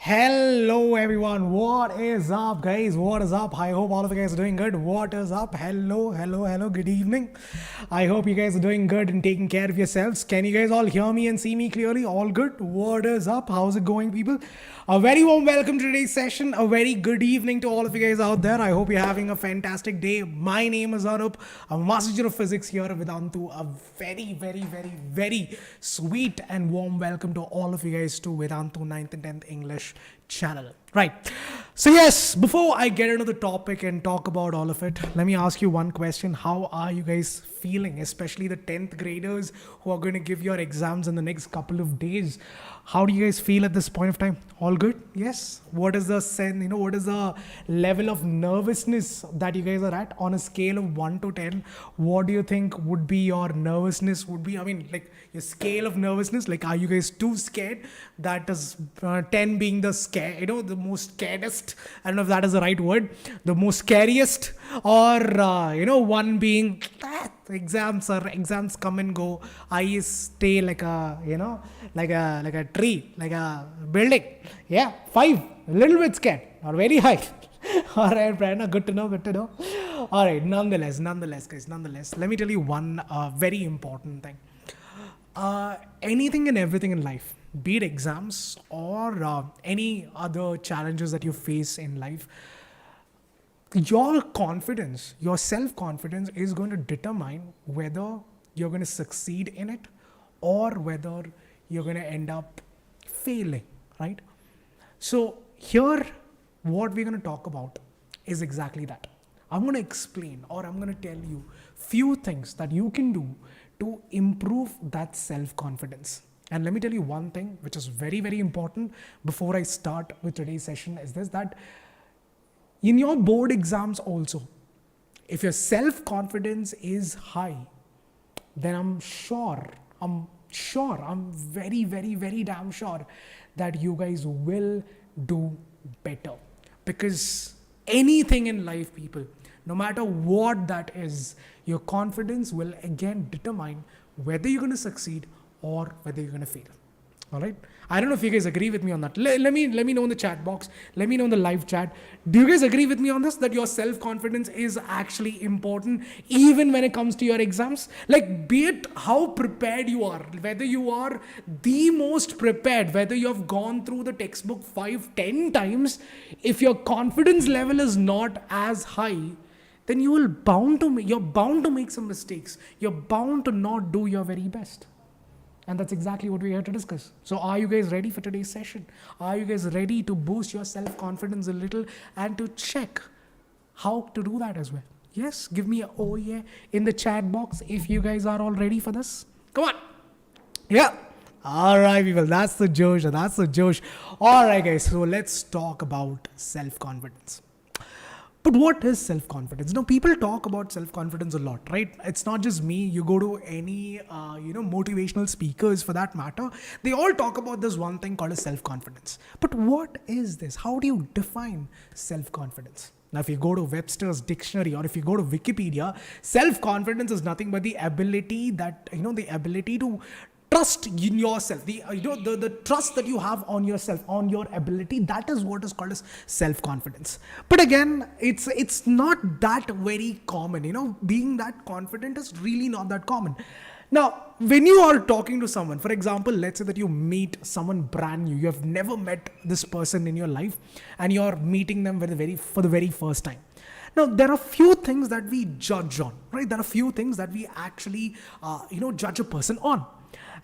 Hello everyone, what is up guys, what is up? I hope all of you guys are doing good. What is up? Hello, good evening. I hope you guys are doing good and taking care of yourselves. Can you guys all hear me and see me clearly? All good? What is up? How's it going, people? A very warm welcome to today's session. A very good evening to all of you guys out there. I hope you're having a fantastic day. My name is Anoop. I'm a master of physics here at Vedantu. A very sweet and warm welcome to all of you guys to Vedantu 9th and 10th English channel. Right. So yes, before I get into the topic and talk about all of it, let me ask you one question. How are you guys feeling, especially the 10th graders who are going to give your exams in the next couple of days? How do you guys feel at this point of time? All good? Yes. What is the sense, what is the level of nervousness that you guys are at on a scale of 1 to 10? What do you think would be your nervousness would be? I mean, like your scale of nervousness, like are you guys too scared? That is 10 being the scare, the most scaredest. I don't know if that is the right word. The most scariest, or 1 being exams come and go. I stay like a like a tree, like a building. Yeah, 5, a little bit scared or very high. All right, Brian, good to know. All right, nonetheless, guys, let me tell you one very important thing. Anything and everything in life, be it exams or any other challenges that you face in life, your confidence, your self-confidence is going to determine whether you're going to succeed in it or whether you're going to end up failing, right? So here, what we're going to talk about is exactly that. I'm going to explain, or I'm going to tell you few things that you can do to improve that self-confidence. And let me tell you one thing, which is very important before I start with today's session, is this, that in your board exams also, if your self-confidence is high, then I'm very damn sure that you guys will do better. Because anything in life, people, no matter what that is, your confidence will again determine whether you're going to succeed or whether you're going to fail. All right. I don't know if you guys agree with me on that. Let me know in the chat box. Let me know in the live chat. Do you guys agree with me on this, that your self-confidence is actually important even when it comes to your exams? Like, be it how prepared you are, whether you are the most prepared, whether you have gone through the textbook 5-10 times, if your confidence level is not as high, then you're bound to make some mistakes. You're bound to not do your very best. And that's exactly what we're here to discuss. So are you guys ready for today's session? Are you guys ready to boost your self-confidence a little and to check how to do that as well? Yes, give me a oh yeah in the chat box if you guys are all ready for this. Come on. Yeah. All right, people. That's the Josh. All right, guys. So let's talk about self-confidence. But what is self-confidence? Now, people talk about self-confidence a lot, right? It's not just me. You go to any, motivational speakers for that matter. They all talk about this one thing called as self-confidence. But what is this? How do you define self-confidence? Now, if you go to Webster's dictionary or if you go to Wikipedia, self-confidence is nothing but the ability to trust in yourself, the trust that you have on yourself, on your ability. That is what is called as self-confidence. But again, it's not that very common. Being that confident is really not that common. Now, when you are talking to someone, for example, let's say that you meet someone brand new, you have never met this person in your life, and you're meeting them for the very first time. Now, there are few things that we judge on, right? There are few things that we actually, judge a person on.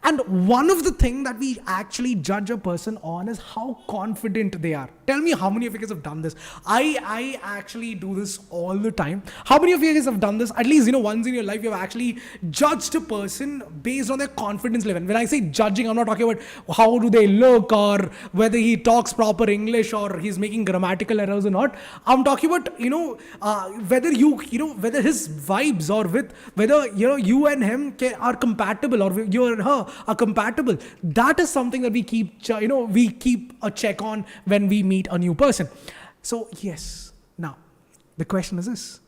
And one of the things that we actually judge a person on is how confident they are. Tell me how many of you guys have done this. I actually do this all the time. How many of you guys have done this? At least, once in your life, you have actually judged a person based on their confidence level. When I say judging, I'm not talking about how do they look or whether he talks proper English or he's making grammatical errors or not. I'm talking about, whether whether his vibes or whether, you and him are compatible or you and her are compatible. That is something that we keep a check on when we meet a new person. So yes, now the question is this: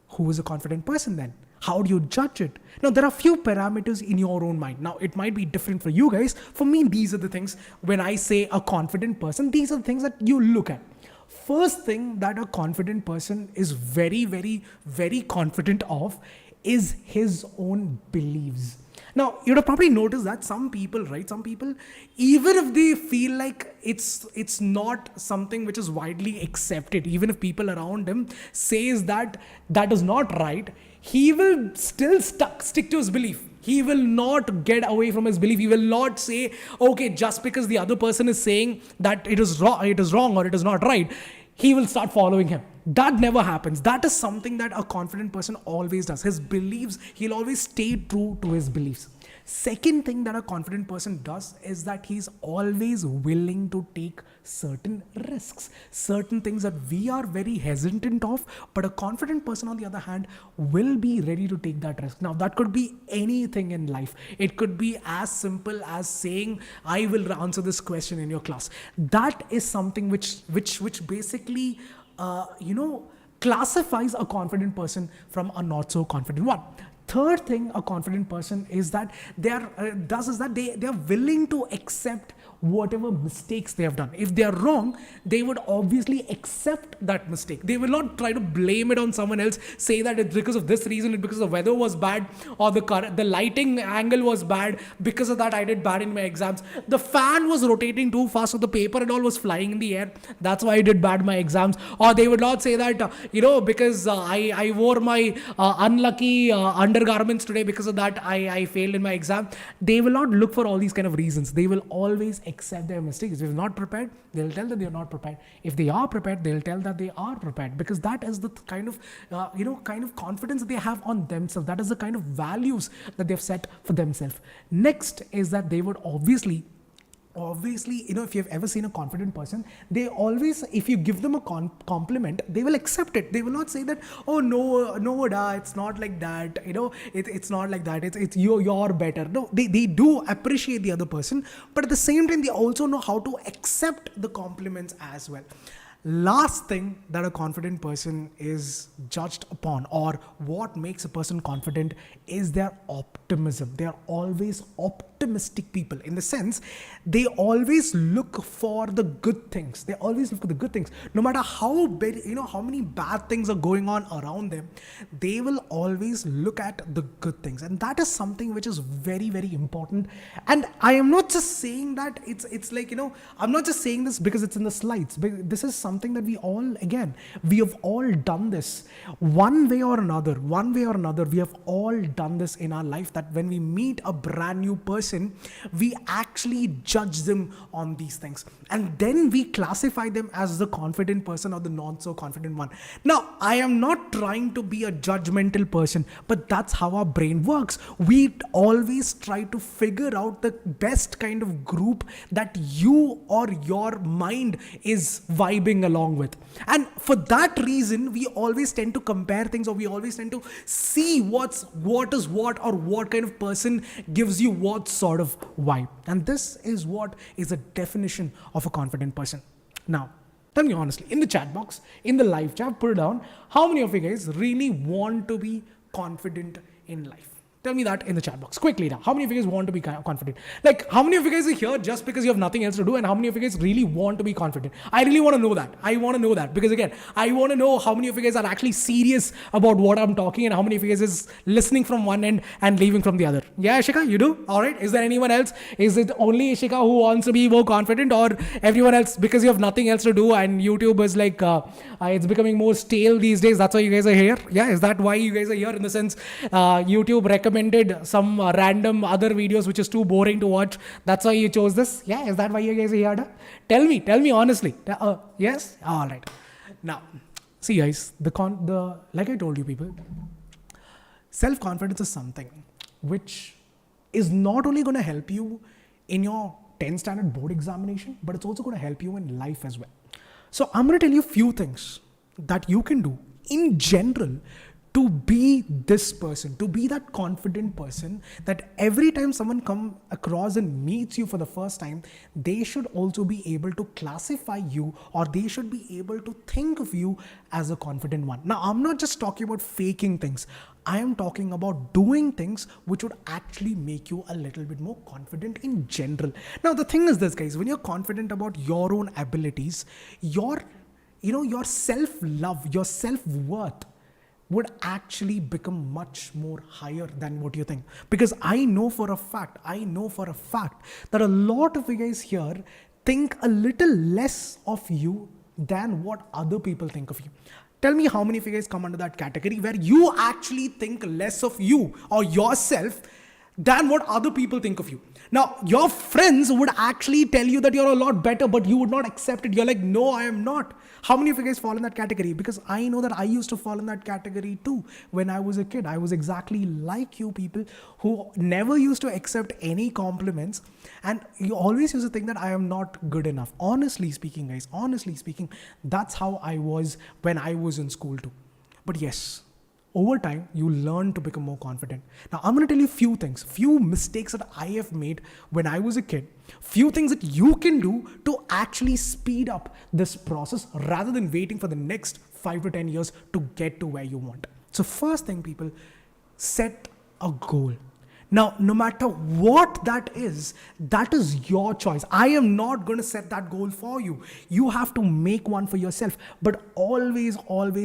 who is a confident person then? How do you judge it? Now, there are few parameters in your own mind. Now, it might be different for you guys. For me, these are the things when I say a confident person, these are the things that you look at. First thing that a confident person is very, very, very confident of is his own beliefs. Now, you'd have probably noticed that some people, right? Some people, even if they feel like it's not something which is widely accepted, even if people around him says that that is not right, he will still stick to his belief. He will not get away from his belief. He will not say, okay, just because the other person is saying that it is wrong or it is not right, he will start following him. That never happens. That is something that a confident person always does. His beliefs, he'll always stay true to his beliefs. Second thing that a confident person does is that he's always willing to take certain risks, certain things that we are very hesitant of, but a confident person on the other hand will be ready to take that risk. Now, that could be anything in life. It could be as simple as saying, I will answer this question in your class. That is something which basically classifies a confident person from a not so confident one. Third thing a confident person is that they are willing to accept whatever mistakes they have done. If they are wrong, they would obviously accept that mistake. They will not try to blame it on someone else, say that it's because of this reason, it's because the weather was bad or the lighting angle was bad, because of that I did bad in my exams. The fan was rotating too fast, so the paper and all was flying in the air, that's why I did bad in my exams. Or they would not say that because I wore my unlucky undergarments today, because of that I failed in my exam. They will not look for all these kind of reasons. They will always accept their mistakes. If they're not prepared, they'll tell that they're not prepared. If they are prepared, they'll tell that they are prepared, because that is the kind of confidence that they have on themselves. That is the kind of values that they've set for themselves. Next is that they would obviously, if you've ever seen a confident person, they always, if you give them a compliment, they will accept it. They will not say that, oh no, it's not like that, it's not like that, it's you're better. No, they do appreciate the other person, but at the same time they also know how to accept the compliments as well. Last thing that a confident person is judged upon, or what makes a person confident, is their optimism. They are always optimistic people, in the sense they always look for the good things. They always look for the good things. No matter how big, how many bad things are going on around them, they will always look at the good things. And that is something which is very, very important. And I am not just saying that it's like, I'm not just saying this because it's in the slides. This is something that we have all done this one way or another. We have all done this in our life, that when we meet a brand new person, we actually judge them on these things, and then we classify them as the confident person or the not so confident one. Now, I am not trying to be a judgmental person, but that's how our brain works. We always try to figure out the best kind of group that you or your mind is vibing along with. And for that reason, we always tend to compare things, or we always tend to see what is what, or what kind of person gives you what sort of vibe. And this is what is a definition of a confident person. Now, tell me honestly, in the chat box, in the live chat, put it down, how many of you guys really want to be confident in life? Tell me that in the chat box quickly now. How many of you guys want to be confident? Like, how many of you guys are here just because you have nothing else to do, and how many of you guys really want to be confident? I really want to know that. I want to know that, because again, I want to know how many of you guys are actually serious about what I'm talking, and how many of you guys is listening from one end and leaving from the other. Yeah, Ishika, you do? All right. Is there anyone else? Is it only Ishika who wants to be more confident, or everyone else, because you have nothing else to do and YouTube is like, it's becoming more stale these days, that's why you guys are here? Yeah, is that why you guys are here? In the sense, YouTube recommended some random other videos which is too boring to watch, that's why you chose this? Yeah, is that why you guys are here? Tell me honestly. Yes? All right. Now, see guys, like I told you people, self-confidence is something which is not only going to help you in your 10th standard board examination, but it's also going to help you in life as well. So I'm going to tell you a few things that you can do in general to be this person, to be that confident person that every time someone come across and meets you for the first time, they should also be able to classify you, or they should be able to think of you as a confident one. Now, I'm not just talking about faking things. I am talking about doing things which would actually make you a little bit more confident in general. Now, the thing is this, guys, when you're confident about your own abilities, your self-love, your self-worth would actually become much more higher than what you think. Because I know for a fact that a lot of you guys here think a little less of you than what other people think of you. Tell me how many of you guys come under that category where you actually think less of you or yourself than what other people think of you. Now, your friends would actually tell you that you're a lot better, but you would not accept it. You're like, no, I am not. How many of you guys fall in that category? Because I know that I used to fall in that category too when I was a kid. I was exactly like you people who never used to accept any compliments. And you always used to think that I am not good enough. Honestly speaking, guys, that's how I was when I was in school too. But yes, over time, you learn to become more confident. Now, I'm going to tell you few mistakes that I have made when I was a kid, few things that you can do to actually speed up this process rather than waiting for the next 5 to 10 years to get to where you want. So first thing, people, set a goal. Now, no matter what that is your choice. I am not going to set that goal for you. You have to make one for yourself, but always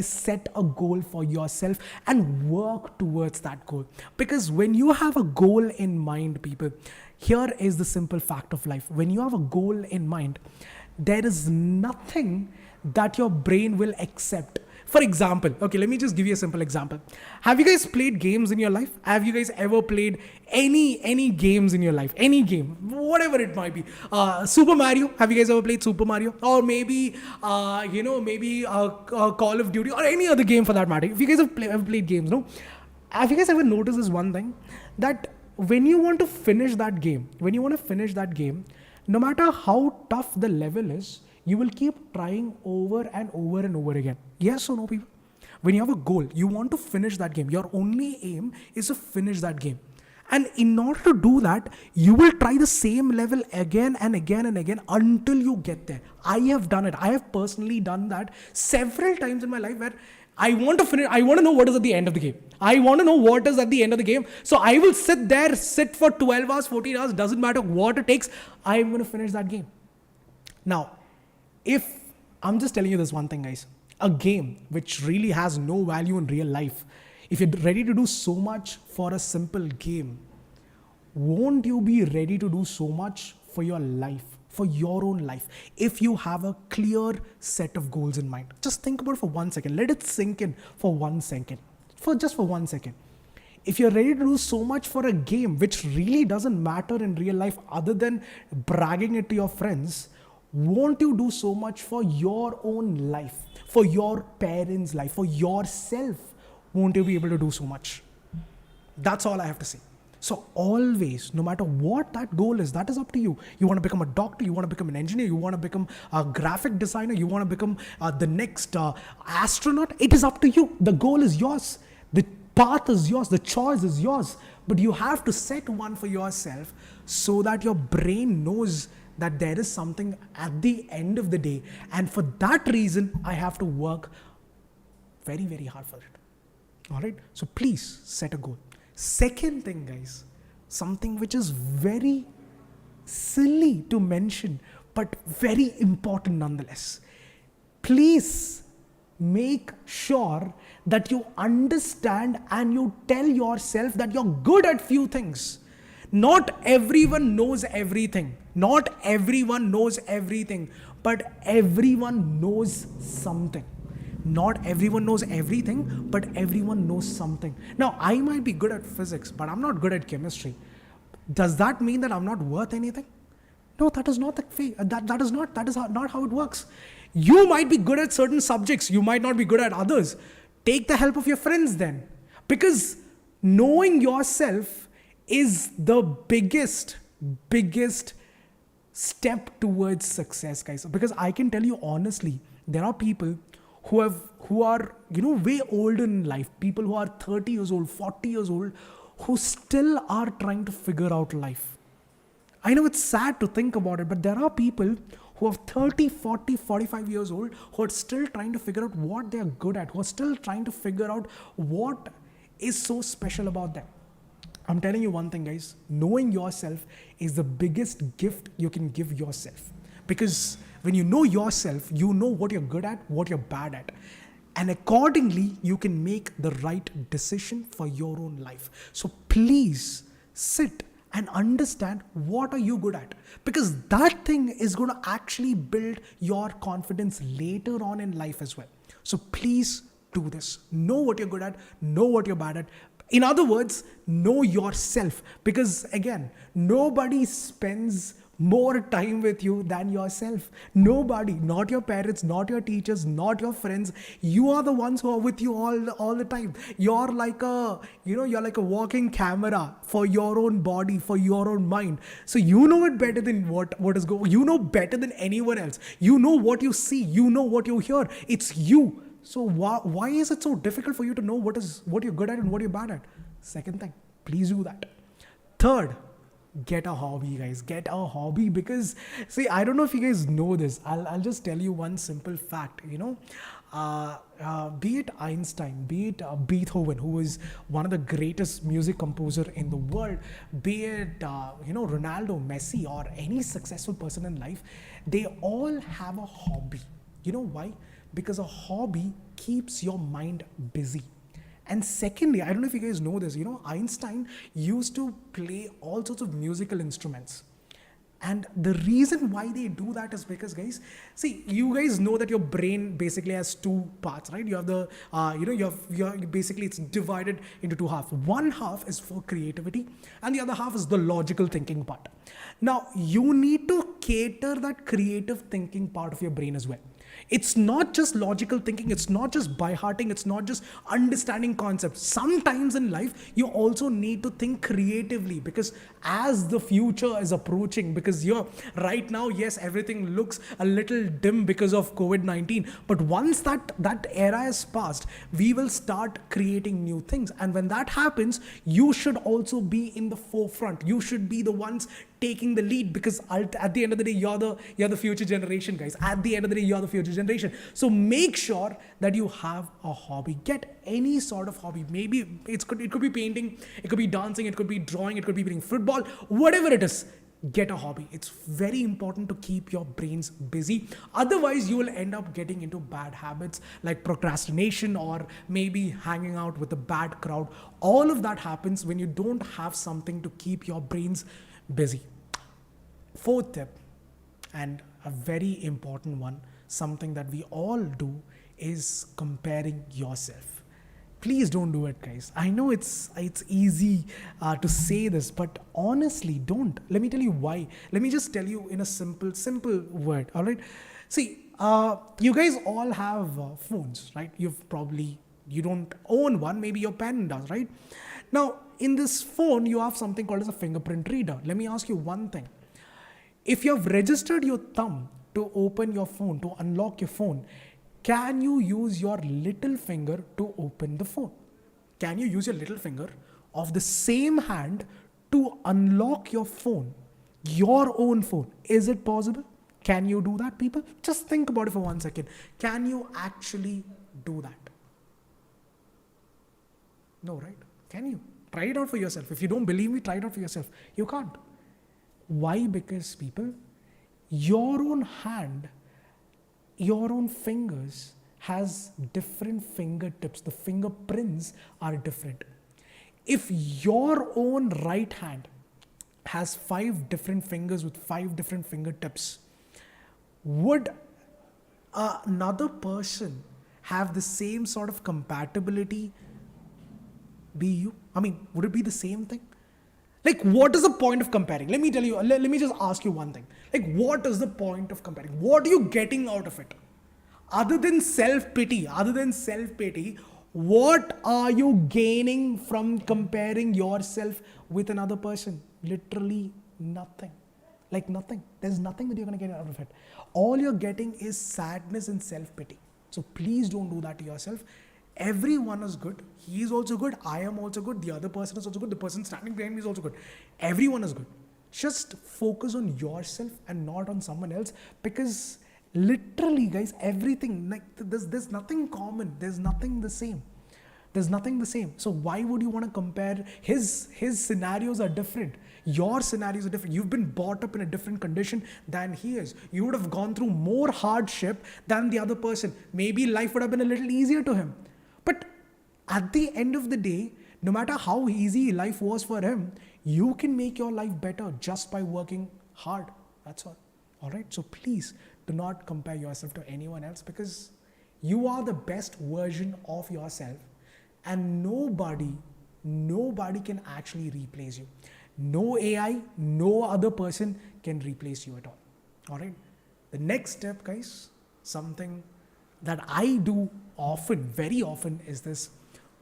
set a goal for yourself and work towards that goal. Because when you have a goal in mind, people, here is the simple fact of life. When you have a goal in mind, there is nothing that your brain will accept. For example, okay, let me just give you a simple example. Have you guys played games in your life? Have you guys ever played any games in your life? Any game, whatever it might be. Super Mario. Have you guys ever played Super Mario? Or maybe, Call of Duty or any other game for that matter. If you guys have ever played games, no? Have you guys ever noticed this one thing? That when you want to finish that game, no matter how tough the level is, you will keep trying over and over and over again. Yes or no, people? When you have a goal, you want to finish that game. Your only aim is to finish that game. And in order to do that, you will try the same level again and again and again until you get there. I have done it. I have personally done that several times in my life where I want to finish. I want to know what is at the end of the game. I want to know what is at the end of the game. So I will sit for 12 hours, 14 hours, doesn't matter what it takes. I am going to finish that game. Now, if I'm just telling you this one thing, guys, a game which really has no value in real life, if you're ready to do so much for a simple game, won't you be ready to do so much for your life, for your own life, if you have a clear set of goals in mind? Just think about it for 1 second. Let it sink in for 1 second. For 1 second. If you're ready to do so much for a game which really doesn't matter in real life other than bragging it to your friends, won't you do so much for your own life, for your parents' life, for yourself? Won't you be able to do so much? That's all I have to say. So always, no matter what that goal is, that is up to you. You want to become a doctor, you want to become an engineer, you want to become a graphic designer, you want to become the next astronaut. It is up to you. The goal is yours. The path is yours. The choice is yours. But you have to set one for yourself so that your brain knows that there is something at the end of the day. And for that reason, I have to work very, very hard for it. All right. So please set a goal. Second thing, guys, something which is very silly to mention, but very important nonetheless. Please make sure that you understand and you tell yourself that you're good at few things. Not everyone knows everything. Not everyone knows everything, but everyone knows something. Not everyone knows everything, but everyone knows something. Now, I might be good at physics, but I'm not good at chemistry. Does that mean that I'm not worth anything? No, that is not the way. That is not how it works. You might be good at certain subjects. You might not be good at others. Take the help of your friends then. Because knowing yourself is the biggest step towards success, guys. Because I can tell you honestly, there are people who are way older in life, people who are 30 years old, 40 years old, who still are trying to figure out life. I know it's sad to think about it, but there are people who are 30, 40, 45 years old who are still trying to figure out what they are good at, who are still trying to figure out what is so special about them. I'm telling you one thing, guys. Knowing yourself is the biggest gift you can give yourself. Because when you know yourself, you know what you're good at, what you're bad at. And accordingly, you can make the right decision for your own life. So please sit and understand what are you good at, because that thing is going to actually build your confidence later on in life as well. So please do this. Know what you're good at, know what you're bad at. In other words, know yourself, because again, nobody spends more time with you than yourself. Nobody, not your parents, not your teachers, not your friends. You are the ones who are with you all the time. You're like you're like a walking camera for your own body, for your own mind. So you know it better than what is going. You know better than anyone else. You know what you see. You know what you hear. It's you. So why is it so difficult for you to know what you're good at and what you're bad at? Second thing, please do that. Third, get a hobby, guys. Get a hobby, because see, I don't know if you guys know this. I'll just tell you one simple fact. Be it Einstein, be it Beethoven, who is one of the greatest music composer in the world, be it Ronaldo, Messi, or any successful person in life, they all have a hobby. You know why? Because a hobby keeps your mind busy. And secondly, I don't know if you guys know this, Einstein used to play all sorts of musical instruments. And the reason why they do that is because, guys, see, you guys know that your brain basically has two parts, right? You have the, basically it's divided into two halves. One half is for creativity and the other half is the logical thinking part. Now, you need to cater that creative thinking part of your brain as well. It's not just logical thinking. It's not just by hearting. It's not just understanding concepts. Sometimes in life, you also need to think creatively, because as the future is approaching, because right now, yes, everything looks a little dim because of COVID-19. But once that era is past, we will start creating new things. And when that happens, you should also be in the forefront. You should be the ones taking the lead, because at the end of the day, you're the future generation, guys. At the end of the day, you're the future generation. So make sure that you have a hobby. Get any sort of hobby. Maybe it could be painting, it could be dancing, it could be drawing, it could be playing football, whatever it is. Get a hobby. It's very important to keep your brains busy. Otherwise, you will end up getting into bad habits like procrastination, or maybe hanging out with a bad crowd. All of that happens when you don't have something to keep your brains busy. Fourth tip, and a very important one, something that we all do, is comparing yourself. Please don't do it, guys. I know it's easy to say this, but honestly, don't. Let me tell you why. Let me just tell you in a simple word. All right. See, you guys all have phones, right? You don't own one. Maybe your parent does, right? Now, in this phone, you have something called as a fingerprint reader. Let me ask you one thing. If you have registered your thumb to open your phone, to unlock your phone, can you use your little finger to open the phone? Can you use your little finger of the same hand to unlock your phone, your own phone? Is it possible? Can you do that, people? Just think about it for 1 second. Can you actually do that? No, right? Can you? Try it out for yourself. If you don't believe me, try it out for yourself. You can't. Why? Because, people, your own hand, your own fingers has different fingertips. The fingerprints are different. If your own right hand has 5 different fingers with 5 different fingertips, would another person have the same sort of compatibility be you? I mean, would it be the same thing? Like, what is the point of comparing? Let me tell you, let me just ask you one thing. Like, what is the point of comparing? What are you getting out of it? Other than self-pity, what are you gaining from comparing yourself with another person? Literally nothing. Like nothing. There's nothing that you're going to get out of it. All you're getting is sadness and self-pity. So please don't do that to yourself. Everyone is good. He is also good. I am also good. The other person is also good. The person standing behind me is also good. Everyone is good. Just focus on yourself and not on someone else, because literally, guys, everything, like there's nothing common. There's nothing the same. There's nothing the same. So why would you want to compare? His scenarios are different. Your scenarios are different. You've been brought up in a different condition than he is. You would have gone through more hardship than the other person. Maybe life would have been a little easier to him. But at the end of the day, no matter how easy life was for him, you can make your life better just by working hard. That's all. All right. So please do not compare yourself to anyone else, because you are the best version of yourself, and nobody can actually replace you. No AI, no other person can replace you at all. All right. The next step, guys, something that I do often, very often, is this: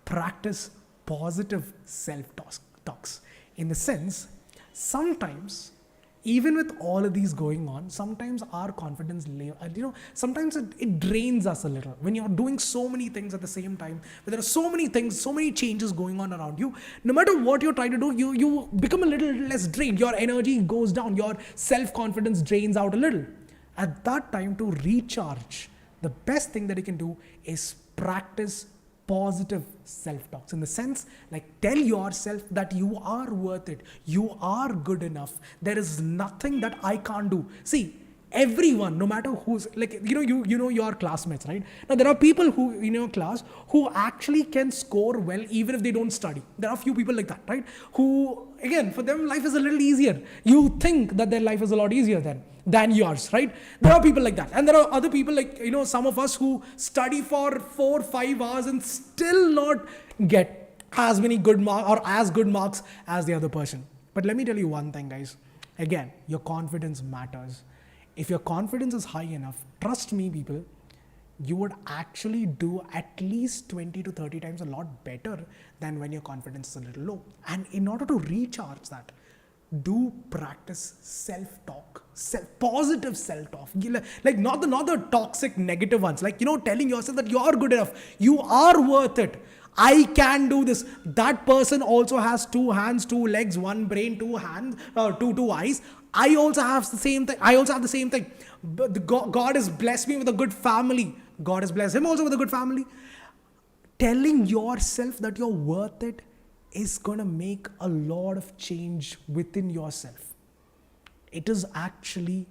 practice positive self-talks. In the sense, sometimes, even with all of these going on, sometimes our confidence, sometimes it drains us a little. When you're doing so many things at the same time, when there are so many things, so many changes going on around you, no matter what you're trying to do, you become a little less drained. Your energy goes down. Your self-confidence drains out a little. At that time, to recharge, the best thing that you can do is practice positive self-talks, in the sense, like, tell yourself that you are worth it, you are good enough, there is nothing that I can't do. See, everyone, no matter who's, like, you know your classmates, right? Now there are people who in your class who actually can score well even if they don't study. There are few people like that, right? Who, again, for them life is a little easier. You think that their life is a lot easier than yours, right? There are people like that. And there are other people, like, some of us who study for 4-5 hours and still not get as many good marks or as good marks as the other person. But let me tell you one thing, guys. Again, your confidence matters. If your confidence is high enough, trust me, people, you would actually do at least 20 to 30 times a lot better than when your confidence is a little low. And in order to recharge that, do practice self-talk, positive self-talk, like not the toxic negative ones, like, telling yourself that you're good enough, you are worth it, I can do this. That person also has 2 hands, 2 legs, 1 brain, 2 hands, two eyes. I also have the same thing. But God has blessed me with a good family. God has blessed him also with a good family. Telling yourself that you're worth it is going to make a lot of change within yourself. It is actually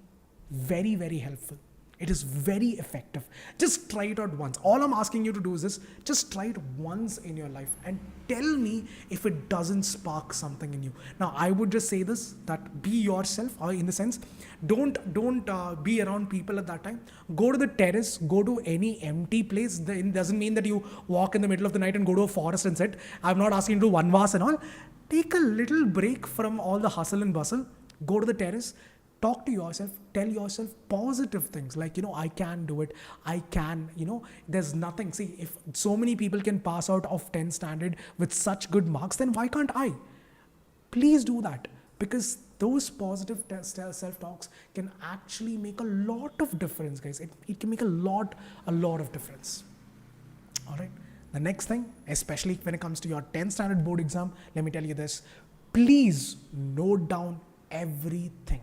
very, very helpful. It is very effective. Just try it out once. All I'm asking you to do is this: just try it once in your life and tell me if it doesn't spark something in you. Now, I would just say this, that be yourself, or in the sense, don't be around people at that time. Go to the terrace, go to any empty place. It doesn't mean that you walk in the middle of the night and go to a forest and sit. I'm not asking you to do one vas and all. Take a little break from all the hustle and bustle. Go to the terrace. Talk to yourself, tell yourself positive things like, I can do it, I can, there's nothing. See, if so many people can pass out of 10 standard with such good marks, then why can't I? Please do that, because those positive self-talks can actually make a lot of difference, guys. It can make a lot of difference. All right. The next thing, especially when it comes to your 10th standard board exam, let me tell you this: please note down everything.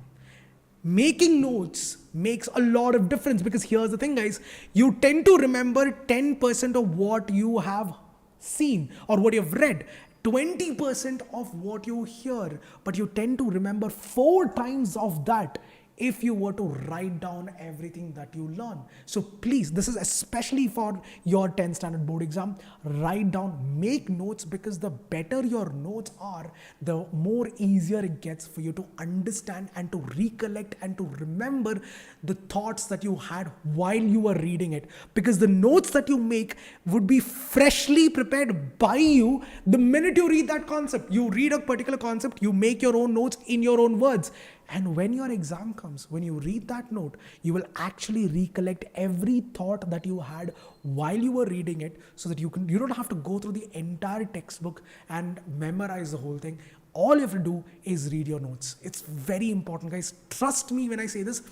Making notes makes a lot of difference, because here's the thing, guys. You tend to remember 10% of what you have seen or what you've read, 20% of what you hear, but you tend to remember 4 times of that if you were to write down everything that you learn. So please, this is especially for your 10th standard board exam, write down, make notes, because the better your notes are, the more easier it gets for you to understand and to recollect and to remember the thoughts that you had while you were reading it. Because the notes that you make would be freshly prepared by you the minute you read that concept. You read a particular concept, you make your own notes in your own words. And when your exam comes, when you read that note, you will actually recollect every thought that you had while you were reading it, so that you don't have to go through the entire textbook and memorize the whole thing. All you have to do is read your notes. It's very important, guys. Trust me when I say this.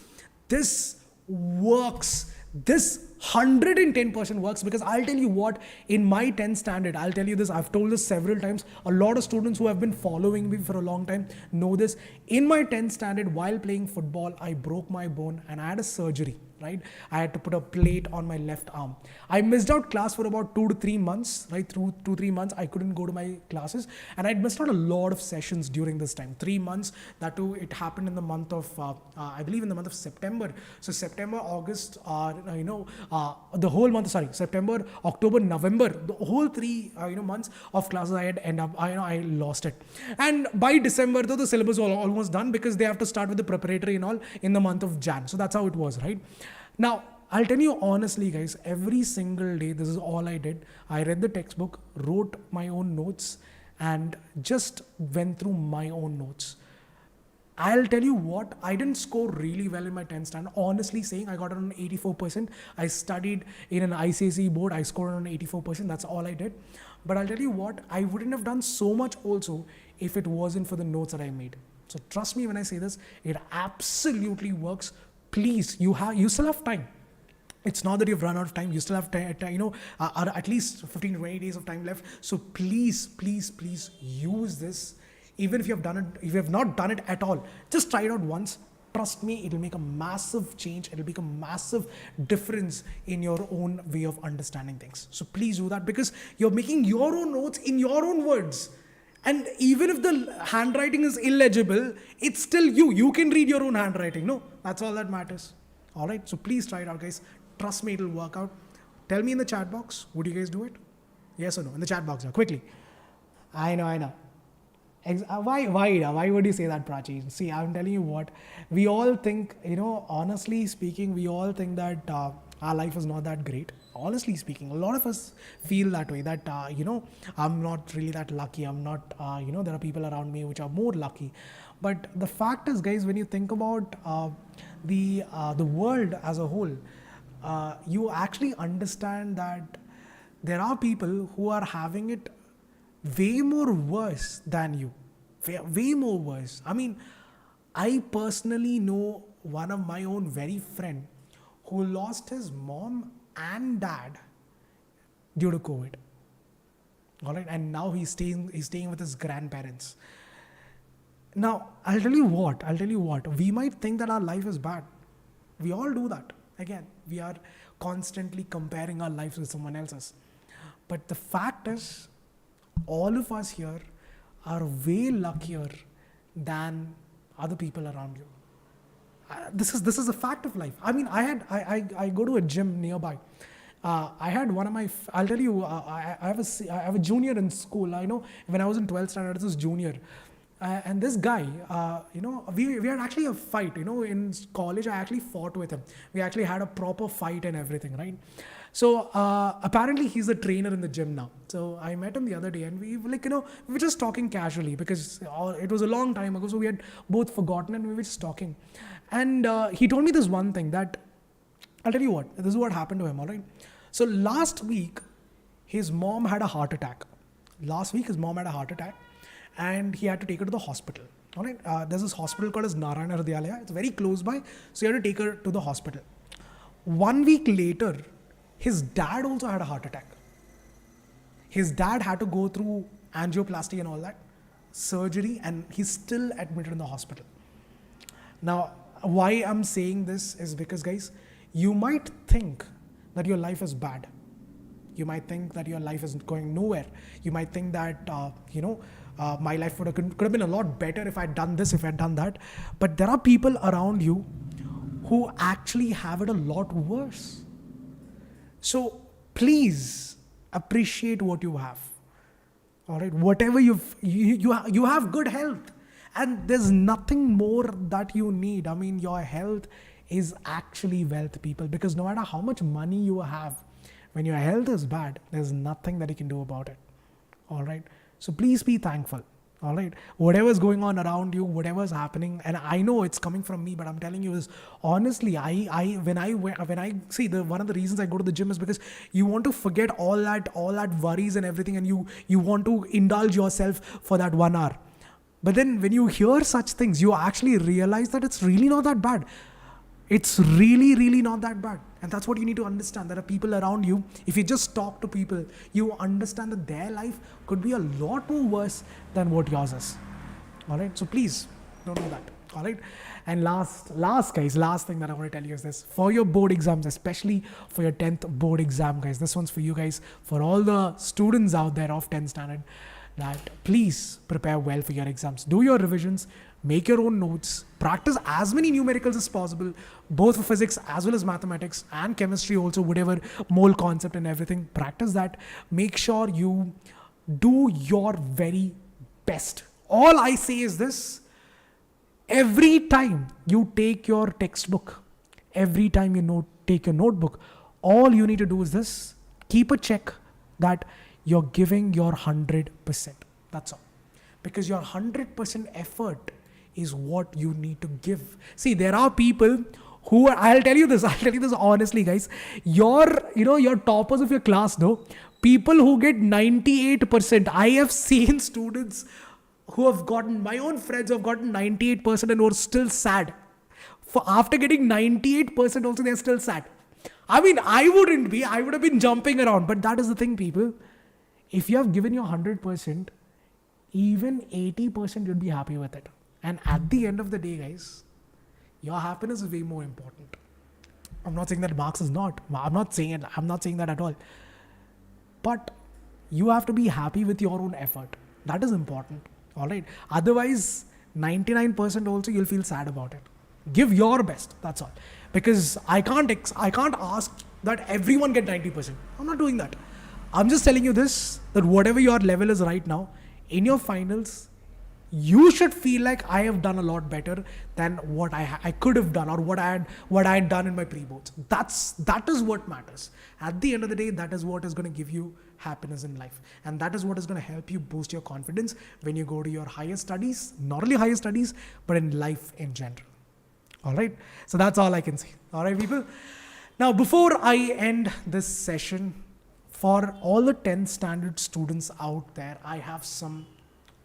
This works. This 110% works, because I'll tell you what, in my 10th standard, I'll tell you this, I've told this several times. A lot of students who have been following me for a long time know this. In my 10th standard, while playing football, I broke my bone and I had a surgery. Right, I had to put a plate on my left arm. I missed out class for about 2 to 3 months. Right, through 2-3 months, I couldn't go to my classes, and I'd missed out a lot of sessions during this time. 3 months. That too, it happened in the month of, I believe, in the month of September. So September, August, the whole month. Sorry, September, October, November. The whole 3 months of classes, I had end up. I lost it. And by December, though, the syllabus was almost done, because they have to start with the preparatory and all in the month of Jan. So that's how it was, right? Now, I'll tell you honestly, guys, every single day, this is all I did. I read the textbook, wrote my own notes, and just went through my own notes. I'll tell you what, I didn't score really well in my 10th standard. Honestly saying, I got an 84%. I studied in an ICSE board. I scored on 84%. That's all I did. But I'll tell you what, I wouldn't have done so much also if it wasn't for the notes that I made. So trust me when I say this, it absolutely works. Please, you still have time. It's not that you've run out of time. You still have time, at least 15 to 20 days of time left. So please, please, please use this. Even if you have done it, if you have not done it at all, just try it out once. Trust me, it'll make a massive change. It'll make a massive difference in your own way of understanding things. So please do that, because you're making your own notes in your own words. And even if the handwriting is illegible, it's still you. You can read your own handwriting. No, that's all that matters. All right. So please try it out, guys. Trust me, it'll work out. Tell me in the chat box, would you guys do it? Yes or no? In the chat box now, quickly. I know. Why would you say that, Prachi? See, I'm telling you what, we all think, honestly speaking, we all think that our life is not that great. Honestly speaking, a lot of us feel that way, that, I'm not really that lucky. I'm not, there are people around me which are more lucky. But the fact is, guys, when you think about the world as a whole, you actually understand that there are people who are having it way more worse than you. Way more worse. I mean, I personally know one of my own very friend who lost his mom and dad due to COVID. All right, and now he's staying with his grandparents. Now, I'll tell you what, we might think that our life is bad. We all do that. Again, we are constantly comparing our lives with someone else's. But the fact is, all of us here are way luckier than other people around you. This is a fact of life. I mean, I go to a gym nearby. I had one of my, I'll tell you, I have a junior in school. I know when I was in 12th standard, this was junior. And this guy, we had actually a fight, in college. I actually fought with him. We actually had a proper fight and everything, right? So apparently he's a trainer in the gym now. So I met him the other day, and we were just talking casually, because it was a long time ago. So we had both forgotten, and we were just talking. And he told me this one thing, that I'll tell you what, this is what happened to him, all right? So last week, his mom had a heart attack. And he had to take her to the hospital. All right, there's this hospital called as Narayana Hridayalaya. It's very close by, so he had to take her to the hospital. 1 week later, his dad also had a heart attack. His dad had to go through angioplasty and all that, surgery, and he's still admitted in the hospital. Now, why I'm saying this is because, guys, you might think that your life is bad. You might think that your life is going nowhere. You might think that, my life could have been a lot better if I'd done this, if I'd done that. But there are people around you who actually have it a lot worse. So please appreciate what you have. All right, whatever you have good health, and there's nothing more that you need. I mean, your health is actually wealth, people, because no matter how much money you have, when your health is bad, there's nothing that you can do about it. All right. So please be thankful. All right. Whatever's going on around you, whatever's happening, and I know it's coming from me, but I'm telling you is honestly, when I see one of the reasons I go to the gym is because you want to forget all that worries and everything, and you want to indulge yourself for that 1 hour. But then when you hear such things, you actually realize that it's really not that bad. It's really, really not that bad. And that's what you need to understand. There are people around you. If you just talk to people, you understand that their life could be a lot more worse than what yours is. All right. So please don't do that. All right. And last thing that I want to tell you is this: for your board exams, especially for your 10th board exam, guys, this one's for you guys, for all the students out there of 10th standard, that please prepare well for your exams. Do your revisions, make your own notes, practice as many numericals as possible, both for physics as well as mathematics and chemistry also, whatever mole concept and everything. Practice that. Make sure you do your very best. All I say is this: every time you take your textbook, every time you take your notebook, all you need to do is this: keep a check that you're giving your 100%. That's all. Because your 100% effort is what you need to give. See, there are people who I'll tell you this honestly, guys. Your toppers of your class, though, people who get 98%. I have seen students who have gotten, my own friends who have gotten 98% and who are still sad. For after getting 98% also, they're still sad. I mean, I would have been jumping around. But that is the thing, people. If you have given your 100%, even 80% you'll be happy with it. And at the end of the day, guys, your happiness is way more important. I'm not saying that marks is not. I'm not saying that at all. But you have to be happy with your own effort. That is important. All right. Otherwise, 99% also you'll feel sad about it. Give your best. That's all. Because I can't ask that everyone get 90%. I'm not doing that. I'm just telling you this, that whatever your level is right now, in your finals, you should feel like I have done a lot better than what I could have done, or what I had done in my pre-boards. That is what matters. At the end of the day, that is what is going to give you happiness in life. And that is what is going to help you boost your confidence when you go to your higher studies, not only higher studies, but in life in general. All right. So that's all I can say. All right, people. Now, before I end this session, for all the 10th standard students out there, I have some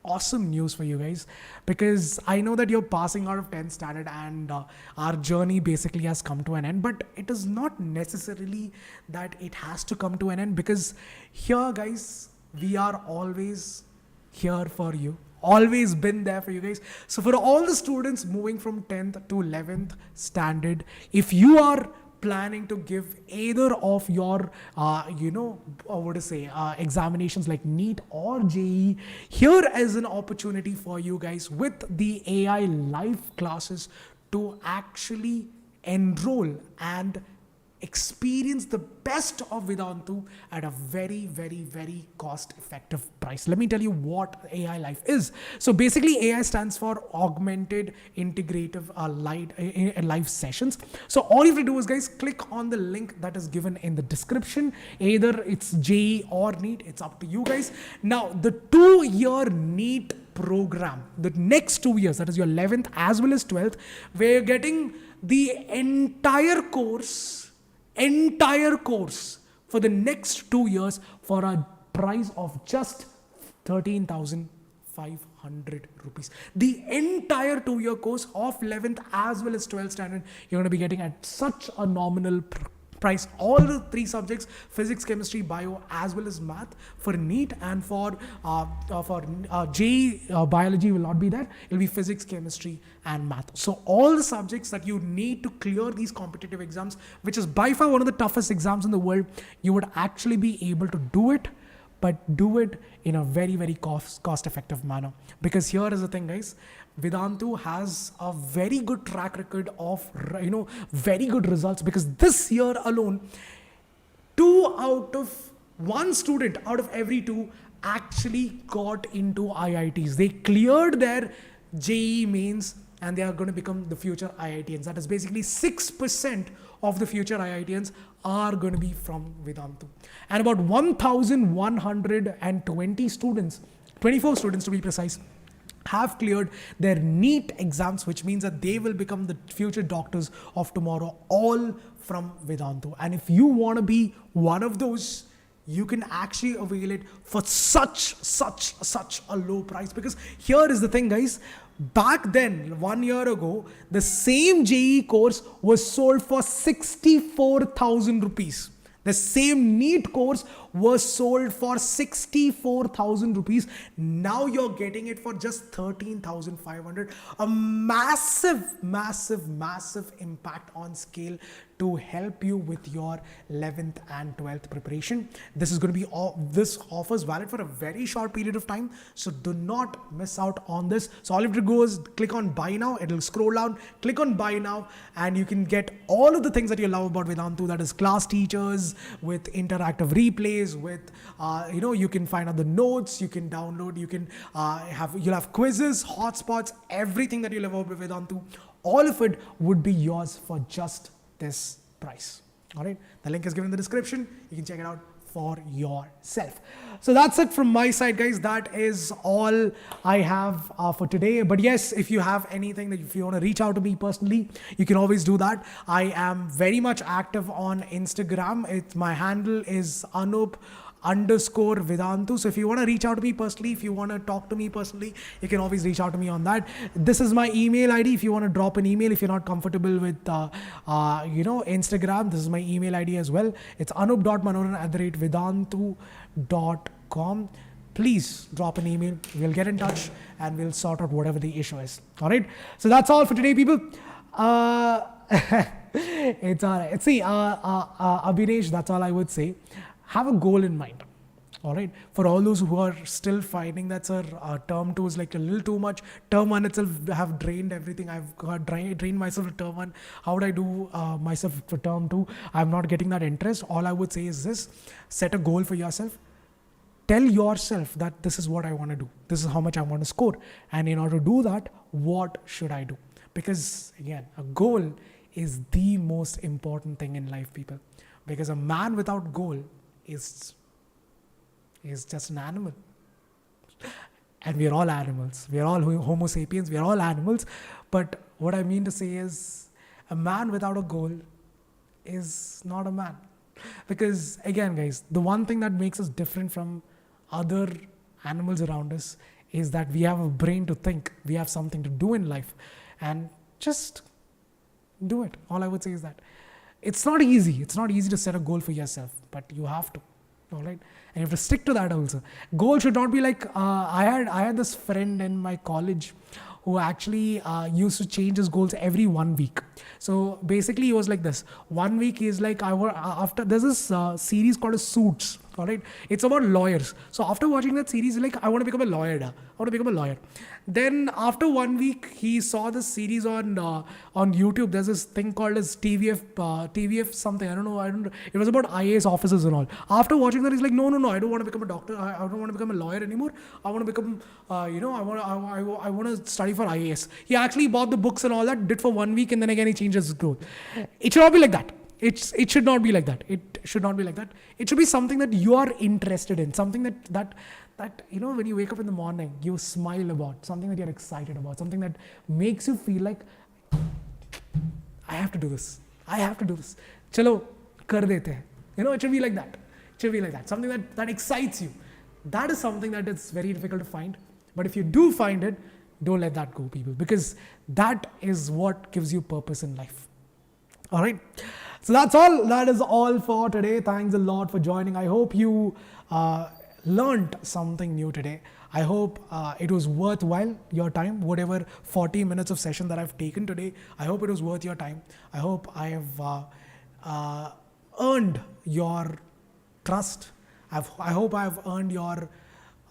awesome news for you guys, because I know that you're passing out of 10th standard and our journey basically has come to an end, but it is not necessarily that it has to come to an end, because here, guys, we are always here for you, always been there for you guys. So for all the students moving from 10th to 11th standard, if you are planning to give either of your, examinations like NEET or JEE, here is an opportunity for you guys with the AI live classes to actually enroll and experience the best of Vedantu at a very, very, very cost-effective price. Let me tell you what AI Life is. So basically, AI stands for Augmented Integrative Live Sessions. So all you have to do is, guys, click on the link that is given in the description. Either it's JEE or NEET. It's up to you guys. Now, the 2-year NEET program, the next 2 years, that is your 11th as well as 12th, we're getting the entire course for the next 2 years for a price of just 13,500 rupees. The entire 2-year course of 11th as well as 12th standard, you're going to be getting at such a nominal price. All the 3 subjects, physics, chemistry, bio, as well as math. For NEET and for JEE, biology will not be there. It will be physics, chemistry, and math. So all the subjects that you need to clear these competitive exams, which is by far one of the toughest exams in the world, you would actually be able to do it, but do it in a very, very cost-effective manner. Because here is the thing, guys. Vedantu has a very good track record of, very good results, because this year alone, 1 student out of every 2 actually got into IITs. They cleared their JEE mains and they are going to become the future IITians. That is basically 6% of the future IITians are going to be from Vedantu. And about 1,120 students, 24 students to be precise, have cleared their NEET exams, which means that they will become the future doctors of tomorrow, all from Vedantu. And if you want to be one of those, you can actually avail it for such a low price. Because here is the thing, guys, Back then, 1 year ago, the same JE course was sold for 64,000 rupees. The same NEET course was sold for 64,000 rupees. Now you're getting it for just 13,500. A massive, massive, massive impact on scale to help you with your 11th and 12th preparation. This is going to be this offer is valid for a very short period of time, so do not miss out on this. So all you have to do is click on buy now. It'll scroll down, click on buy now, and you can get all of the things that you love about Vedantu, that is class teachers with interactive replays, with you can find out the notes, you can download, you can you'll have quizzes, hotspots, everything that you love about Vedantu. All of it would be yours for just this price. All right, the link is given in the description. You can check it out for yourself. So that's it from my side, guys. That is all I have for today. But yes, if you have anything that if you want to reach out to me personally, you can always do that. I am very much active on Instagram. My handle is Anoop_Vedantu. So if you want to reach out to me personally, if you want to talk to me personally, you can always reach out to me on that. This is my email ID. If you want to drop an email, if you're not comfortable with Instagram, this is my email ID as well. It's anoop.manoran@vedantu.com. Please drop an email. We'll get in touch and we'll sort out whatever the issue is. All right. So that's all for today, people. It's all right. See, Abhinesh, that's all I would say. Have a goal in mind. All right. For all those who are still finding that, sir, term 2 is like a little too much. Term 1 itself have drained everything. I've got drained myself for term 1. How would I do myself for term 2? I'm not getting that interest. All I would say is this: set a goal for yourself. Tell yourself that this is what I want to do. This is how much I want to score. And in order to do that, what should I do? Because again, a goal is the most important thing in life, people. Because a man without goal is just an animal. And we are all animals. We are all Homo sapiens. We are all animals. But what I mean to say is, a man without a goal is not a man. Because again, guys, the one thing that makes us different from other animals around us is that we have a brain to think. We have something to do in life. And just do it. All I would say is that. It's not easy. It's not easy to set a goal for yourself, but you have to. All right, and you have to stick to that also. Goal should not be like I had this friend in my college who actually used to change his goals every 1 week. So basically, he was like this. 1 week is like after there's this series called Suits. All right, it's about lawyers. So after watching that series, he's like, I want to become a lawyer. I want to become a lawyer. Then after 1 week, he saw this series on YouTube. There's this thing called as TVF something. I don't know. It was about IAS officers and all. After watching that, he's like, no. I don't want to become a doctor. I don't want to become a lawyer anymore. I want to become, I want to study for IAS. He actually bought the books and all that, did for 1 week, and then again he changed his goal. It should not be like that. It should not be like that. It should not be like that. It should be something that you are interested in, something that when you wake up in the morning, you smile about, something that you're excited about, something that makes you feel like, I have to do this. Chalo, kar dete hai. It should be like that. Something that excites you. That is something that is very difficult to find. But if you do find it, don't let that go, people, because that is what gives you purpose in life. All right. So that's all. That is all for today. Thanks a lot for joining. I hope you learned something new today. I hope it was worthwhile your time, whatever 40 minutes of session that I've taken today. I hope it was worth your time. I hope I have earned your trust. I hope I have earned your,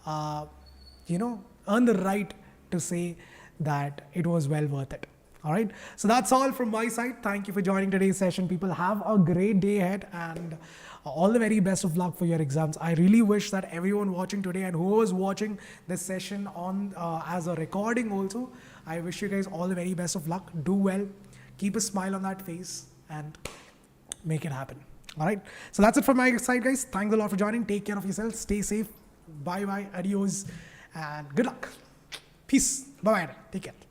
earned the right to say that it was well worth it. All right. So that's all from my side. Thank you for joining today's session, people. Have a great day ahead and all the very best of luck for your exams. I really wish that everyone watching today and who was watching this session on as a recording also, I wish you guys all the very best of luck. Do well. Keep a smile on that face and make it happen. All right. So that's it from my side, guys. Thanks a lot for joining. Take care of yourselves. Stay safe. Bye-bye. Adios. And good luck. Peace. Bye-bye. Take care.